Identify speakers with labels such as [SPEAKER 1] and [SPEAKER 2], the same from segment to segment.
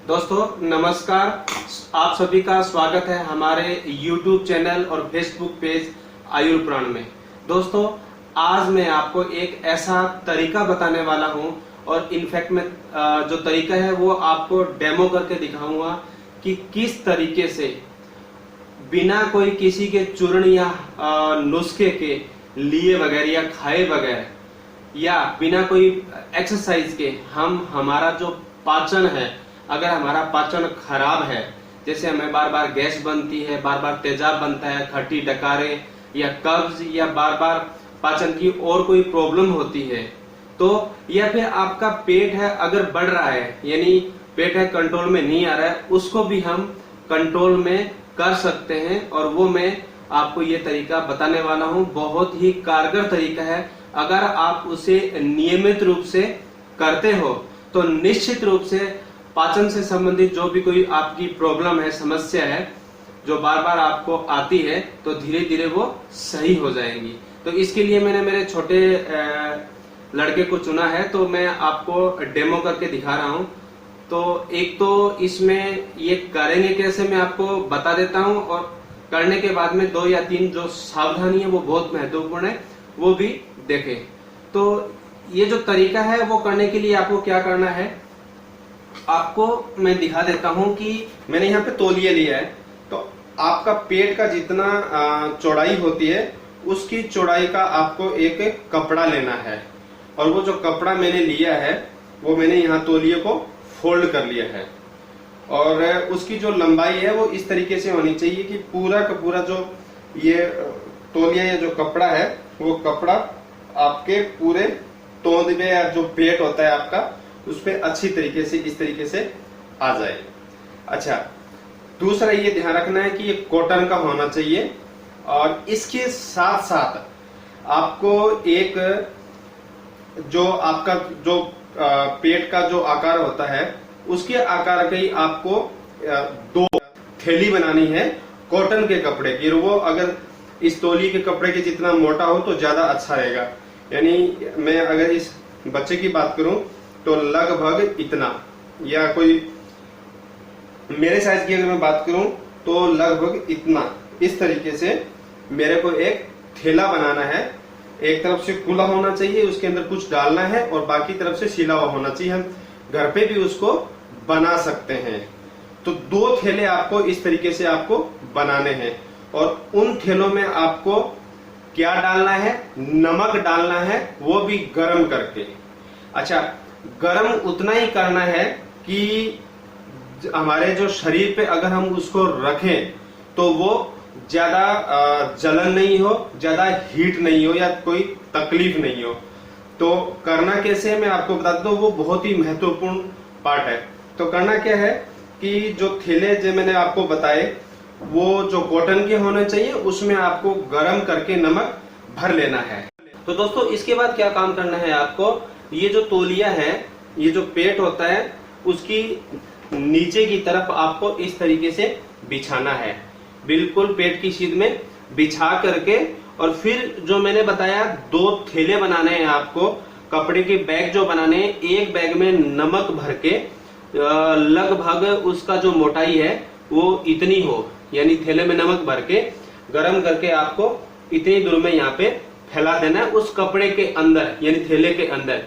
[SPEAKER 1] दोस्तों नमस्कार। आप सभी का स्वागत है हमारे YouTube चैनल और Facebook पेज आयुर्प्राण में। दोस्तों आज मैं आपको एक ऐसा तरीका बताने वाला हूं और इनफैक्ट मैं जो तरीका है वो आपको डेमो करके दिखाऊंगा कि किस तरीके से बिना कोई किसी के चूर्ण या नुस्खे के लिए बगैर या खाए बगैर या बिना कोई एक्सरसाइज के हम हमारा जो पाचन है, अगर हमारा पाचन खराब है, जैसे हमें बार बार गैस बनती है, बार बार तेजाब बनता है, खट्टी डकारे या कब्ज या बार बार पाचन की और कोई प्रॉब्लम होती है, तो या फिर आपका पेट है अगर बढ़ रहा है यानी पेट है कंट्रोल में नहीं आ रहा है, उसको भी हम कंट्रोल में कर सकते हैं। और वो मैं आपको ये तरीका बताने वाला हूँ। बहुत ही कारगर तरीका है। अगर आप उसे नियमित रूप से करते हो तो निश्चित रूप से पाचन से संबंधित जो भी कोई आपकी प्रॉब्लम है, समस्या है जो बार बार आपको आती है, तो धीरे धीरे वो सही हो जाएंगी। तो इसके लिए मैंने मेरे छोटे लड़के को चुना है, तो मैं आपको डेमो करके दिखा रहा हूँ। तो एक तो इसमें ये करेंगे कैसे मैं आपको बता देता हूँ, और करने के बाद में 2 या 3 जो सावधानी है वो बहुत महत्वपूर्ण है, वो भी देखें। तो ये जो तरीका है वो करने के लिए आपको क्या करना है, आपको मैं दिखा देता हूं कि मैंने यहाँ पे तौलिया लिया है। तो आपका पेट का जितना चौड़ाई होती है उसकी चौड़ाई का आपको एक कपड़ा लेना है, और वो जो कपड़ा मैंने लिया है वो मैंने यहाँ तौलिए को फोल्ड कर लिया है, और उसकी जो लंबाई है वो इस तरीके से होनी चाहिए कि पूरा का पूरा जो ये तौलिया या जो कपड़ा है वो कपड़ा आपके पूरे तोंद में या जो पेट होता है आपका उस पे अच्छी तरीके से इस तरीके से आ जाए। अच्छा, दूसरा ये ध्यान रखना है कि ये कॉटन का होना चाहिए, और इसके साथ साथ आपको एक जो आपका जो पेट का जो आकार होता है उसके आकार की आपको 2 थैली बनानी है कॉटन के कपड़े की। वो अगर इस तौलिए के कपड़े के जितना मोटा हो तो ज्यादा अच्छा रहेगा। यानी मैं अगर इस बच्चे की बात करूं तो लगभग इतना, या कोई मेरे साइज की अगर मैं बात करूं तो लगभग इतना, इस तरीके से मेरे को एक थैला बनाना है। एक तरफ से खुला होना चाहिए, उसके अंदर कुछ डालना है, और बाकी तरफ से सिला हुआ होना चाहिए। हम घर पे भी उसको बना सकते हैं। तो 2 थैले आपको इस तरीके से आपको बनाने हैं, और उन थैलों में आपको क्या डालना है, नमक डालना है, वो भी गर्म करके। अच्छा, गर्म उतना ही करना है कि हमारे जो शरीर पे अगर हम उसको रखें तो वो ज्यादा जलन नहीं हो, ज्यादा हीट नहीं हो, या कोई तकलीफ नहीं हो। तो करना कैसे है मैं आपको बता दूं, वो बहुत ही महत्वपूर्ण पार्ट है। तो करना क्या है कि जो थैले जो मैंने आपको बताए वो जो कॉटन के होने चाहिए, उसमें आपको गर्म करके नमक भर लेना है। तो दोस्तों इसके बाद क्या काम करना है आपको, ये जो तौलिया है, ये जो पेट होता है, उसकी नीचे की तरफ आपको इस तरीके से बिछाना है, बिल्कुल पेट की सीध में बिछा करके। और फिर जो मैंने बताया 2 थैले बनाने हैं आपको, कपड़े के बैग जो बनाने हैं, एक बैग में नमक भर के लगभग उसका जो मोटाई है वो इतनी हो, यानी थैले में नमक भर के गर्म करके आपको इतनी दूर में यहाँ पे फैला देना है उस कपड़े के अंदर, यानी थैले के अंदर।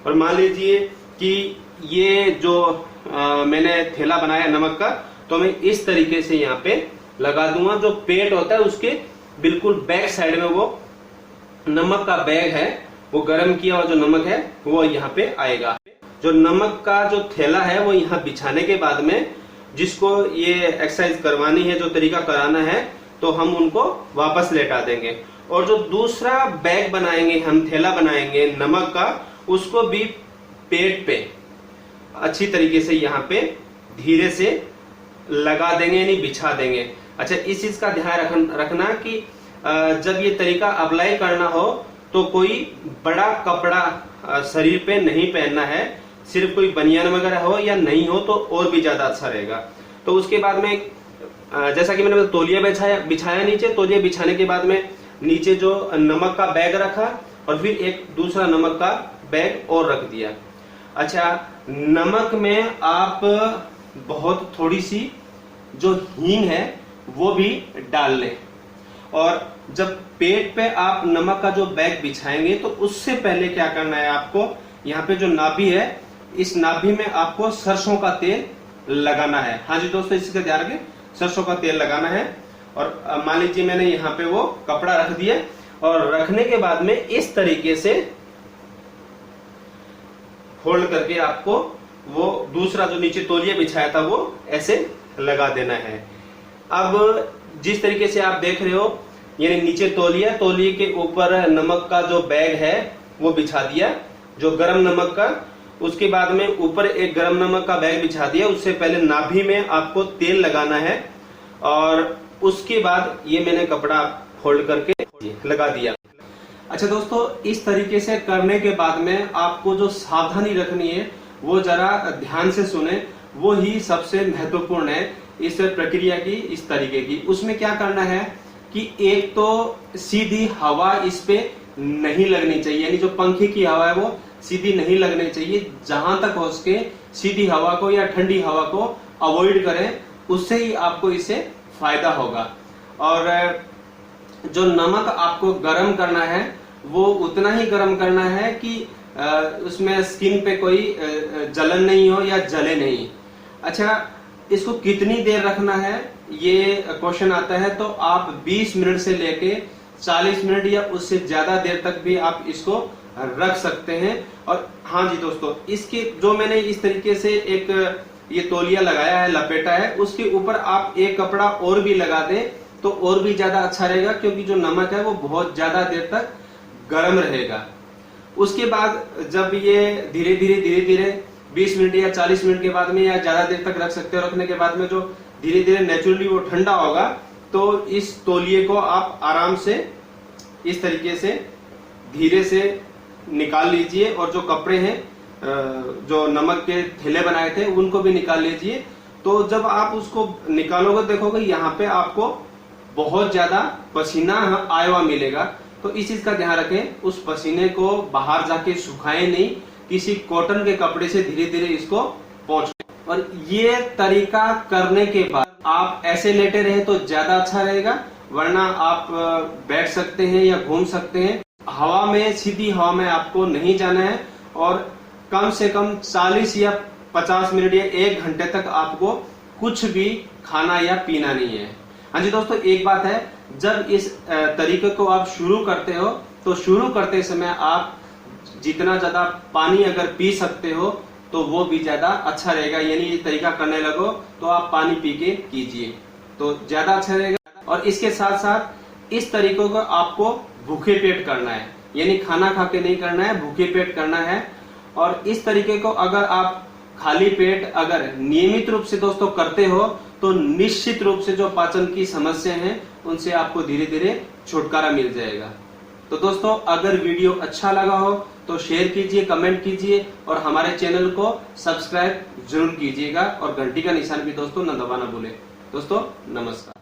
[SPEAKER 1] और मान लीजिए कि ये जो मैंने थैला बनाया नमक का, तो मैं इस तरीके से यहाँ पे लगा दूंगा। जो पेट होता है उसके बिल्कुल बैक साइड में वो नमक का बैग है, वो गर्म किया हुआ जो नमक है वो यहाँ पे आएगा। जो नमक का जो थैला है वो यहाँ बिछाने के बाद में जिसको ये एक्सरसाइज करवानी है, जो तरीका कराना है, तो हम उनको वापस लेटा देंगे। और जो दूसरा बैग बनाएंगे हम, थैला बनाएंगे नमक का, उसको भी पेट पे अच्छी तरीके से यहाँ पे धीरे से लगा देंगे, यानी बिछा देंगे। अच्छा, इस चीज का ध्यान रखना कि जब ये तरीका अप्लाई करना हो तो कोई बड़ा कपड़ा शरीर पे नहीं पहनना है, सिर्फ कोई बनियान वगैरह हो या नहीं हो तो और भी ज्यादा अच्छा रहेगा। तो उसके बाद में जैसा कि मैंने तौलिया बिछाया नीचे, तौलिया बिछाने के बाद में नीचे जो नमक का बैग रखा, और फिर एक दूसरा नमक का बैग और रख दिया। अच्छा, नमक में आप बहुत थोड़ी सी जो हींग है वो भी डाल लें। और जब पेट पे आप नमक का जो बैग बिछाएंगे तो उससे पहले क्या करना है आपको, यहाँ पे जो नाभि है इस नाभि में आपको सरसों का तेल लगाना है। हाँ जी दोस्तों, इसका ध्यान रखें, सरसों का तेल लगाना है। और मान लीजिए मैंने यहाँ पे वो कपड़ा रख दिया और रखने के बाद में इस तरीके से फोल्ड करके आपको वो दूसरा जो नीचे तौलिया बिछाया था वो ऐसे लगा देना है। अब जिस तरीके से आप देख रहे हो, यानी नीचे तौलिया, तौलिए के ऊपर नमक का जो बैग है वो बिछा दिया, जो गरम नमक का, उसके बाद में ऊपर एक गरम नमक का बैग बिछा दिया। उससे पहले नाभि में आपको तेल लगाना है और उसके बाद ये मैंने कपड़ा फोल्ड करके लगा दिया। अच्छा दोस्तों, इस तरीके से करने के बाद में आपको जो सावधानी रखनी है वो जरा ध्यान से सुने, वो ही सबसे महत्वपूर्ण है इस प्रक्रिया की, इस तरीके की। उसमें क्या करना है कि एक तो सीधी हवा इस पे नहीं लगनी चाहिए, यानी जो पंखे की हवा है वो सीधी नहीं लगनी चाहिए। जहां तक हो सके सीधी हवा को या ठंडी हवा को अवॉइड करें, उससे ही आपको इससे फायदा होगा। और जो नमक आपको गर्म करना है वो उतना ही गर्म करना है कि उसमें स्किन पे कोई जलन नहीं हो या जले नहीं। अच्छा, इसको कितनी देर रखना है ये क्वेश्चन आता है, तो आप 20 मिनट से लेके 40 मिनट या उससे ज्यादा देर तक भी आप इसको रख सकते हैं। और हाँ जी दोस्तों, इसके जो मैंने इस तरीके से एक ये तौलिया लगाया है, लपेटा है, उसके ऊपर आप एक कपड़ा और भी लगा दें तो और भी ज्यादा अच्छा रहेगा, क्योंकि जो नमक है वो बहुत ज्यादा देर तक गर्म रहेगा। उसके बाद जब ये धीरे धीरे 20 मिनट या 40 मिनट के बाद में या ज्यादा देर तक रख सकते हो, रखने के बाद में जो धीरे धीरे नेचुरली वो ठंडा होगा, तो इस तौलिए को आप आराम से इस तरीके से धीरे से निकाल लीजिए। और जो कपड़े हैं, जो नमक के थैले बनाए थे, उनको भी निकाल लीजिए। तो जब आप उसको निकालोगे देखोगे यहाँ पे आपको बहुत ज्यादा पसीना आया हुआ मिलेगा। तो इस चीज का ध्यान रखें, उस पसीने को बाहर जाके सुखाए नहीं, किसी कॉटन के कपड़े से धीरे धीरे इसको पोंछें। और ये तरीका करने के बाद आप ऐसे लेटे रहे तो ज्यादा अच्छा रहेगा, वरना आप बैठ सकते हैं या घूम सकते हैं। हवा में, सीधी हवा में आपको नहीं जाना है और कम से कम 40 या 50 मिनट या 1 घंटे तक आपको कुछ भी खाना या पीना नहीं है। हाँ जी दोस्तों, एक बात है, जब इस तरीके को आप शुरू करते हो तो शुरू करते समय आप जितना ज्यादा पानी अगर पी सकते हो तो वो भी ज्यादा अच्छा रहेगा। यानी ये तरीका करने लगो तो आप पानी पी के कीजिए तो ज्यादा अच्छा रहेगा। और इसके साथ साथ इस तरीकों को आपको भूखे पेट करना है, यानी खाना खा के नहीं करना है, भूखे पेट करना है। और इस तरीके को अगर आप खाली पेट अगर नियमित रूप से दोस्तों करते हो तो निश्चित रूप से जो पाचन की समस्या है उनसे आपको धीरे धीरे छुटकारा मिल जाएगा। तो दोस्तों, अगर वीडियो अच्छा लगा हो तो शेयर कीजिए, कमेंट कीजिए और हमारे चैनल को सब्सक्राइब जरूर कीजिएगा। और घंटी का निशान भी दोस्तों न दबाना भूलें। दोस्तों नमस्कार।